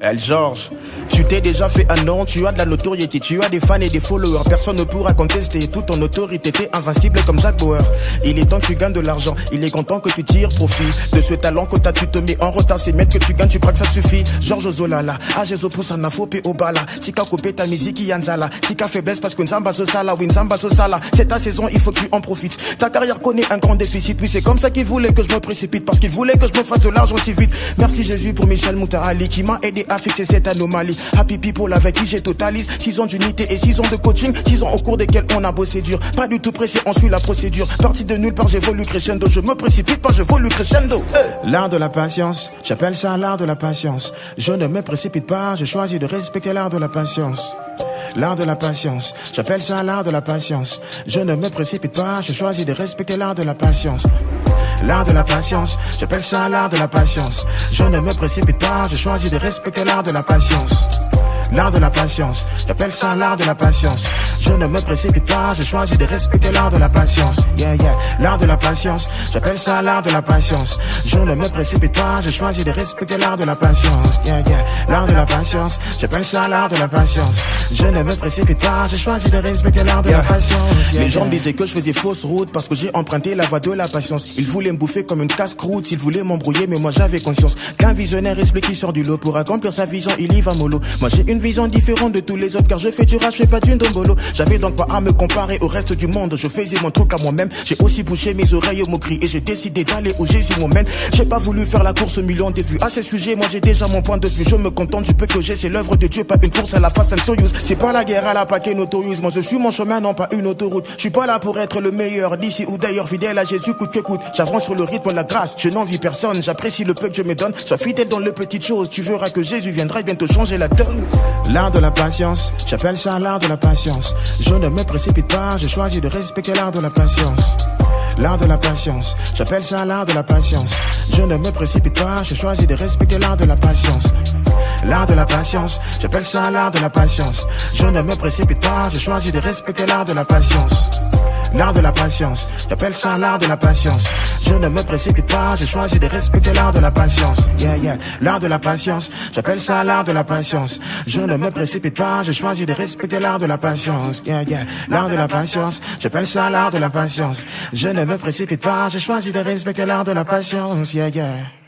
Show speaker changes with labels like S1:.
S1: Elle Georges, tu t'es déjà fait un nom, tu as de la notoriété, tu as des fans et des followers, personne ne pourra contester, toute ton autorité, t'es invincible comme Jack Bauer. Il est temps que tu gagnes de l'argent, il est content que tu tires profit de ce talent que t'as, tu te mets en retard, c'est mettre que tu gagnes, tu crois que ça suffit. Georges Zolala, Agezo pousse en afo pe obala, Sika coupé ta musique yanzala, Sika faiblesse parce que Nzamba Zosala, oui Nzamba Zosala, c'est ta saison, il faut que tu en profites. Ta carrière connaît un grand déficit, oui c'est comme ça qu'il voulait que je me précipite, parce qu'il voulait que je me fasse de l'argent si vite. Merci Jésus pour Michel Moutahali qui m'a aidé à fixer cette anomalie. Happy people avec qui j'ai totalise 6 ans d'unité et 6 ans de coaching, 6 ans au cours desquels on a bossé dur. Pas du tout pressé, on suit la procédure. Parti de nulle part, j'évolue crescendo. Je me précipite pas, j'évolue crescendo. L'art de la patience, j'appelle ça l'art de la patience. Je ne me précipite pas, je choisis de respecter l'art de la patience. L'art de la patience, j'appelle ça l'art de la patience. Je ne me précipite pas, je choisis de respecter l'art de la patience. L'art de la patience, j'appelle ça l'art de la patience. Je ne me précipite pas, je choisis de respecter l'art de la patience. L'art de la patience, j'appelle ça l'art de la patience. Je ne me précipite pas, je choisis de respecter l'art de la patience. Yeah, yeah, l'art de la patience, j'appelle ça l'art de la patience. Je ne me précipite pas, je choisis de respecter l'art de la patience. Yeah, yeah, l'art de la patience, j'appelle ça l'art de la patience. Je ne me précipite pas, je choisis de respecter l'art de la patience. Yeah, les gens me disaient que je faisais fausse route parce que j'ai emprunté la voie de la patience. Ils voulaient me bouffer comme une casse-croûte, ils voulaient m'embrouiller, mais moi j'avais conscience qu'un visionnaire esprit qui sort du lot pour accomplir sa vision, il y va mollo. Moi j'ai une vision différente de tous les autres car je fais du rap, je fais pas d'une dombolo. J'avais donc pas à me comparer au reste du monde, je faisais mon truc à moi-même. J'ai aussi bouché mes oreilles aux moqueries et j'ai décidé d'aller où Jésus m'emmène. J'ai pas voulu faire la course au million des vues. À ce sujet, moi j'ai déjà mon point de vue. Je me contente du peu que j'ai, c'est l'œuvre de Dieu, pas une course à la Fast and Furious. C'est pas la guerre à la paquet notorious. Moi je suis mon chemin, non pas une autoroute. Je suis pas là pour être le meilleur d'ici ou d'ailleurs, fidèle à Jésus coûte que coûte. J'avance sur le rythme de la grâce, je n'envie personne. J'apprécie le peu que je me donne. Sois fidèle dans les petites choses, tu verras que Jésus viendra et vient te changer la donne. L'art de la patience, j'appelle ça l'art de la patience. Je ne me précipite pas, je choisis de respecter l'art de la patience. L'art de la patience, j'appelle ça l'art de la patience. Je ne me précipite pas, je choisis de respecter l'art de la patience. L'art de la patience, j'appelle ça l'art de la patience. Je ne me précipite pas, je choisis de respecter l'art de la patience. L'art de la patience, j'appelle ça l'art de la patience. Je ne me précipite pas, je choisis de respecter l'art de la patience. Yeah, yeah, l'art de la patience, j'appelle ça l'art de la patience. Je ne me précipite pas, je choisis de respecter l'art de la patience. Yeah, yeah, l'art de la patience, j'appelle ça l'art de la patience. Je ne me précipite pas, je choisis de respecter l'art de la patience. Yeah, yeah.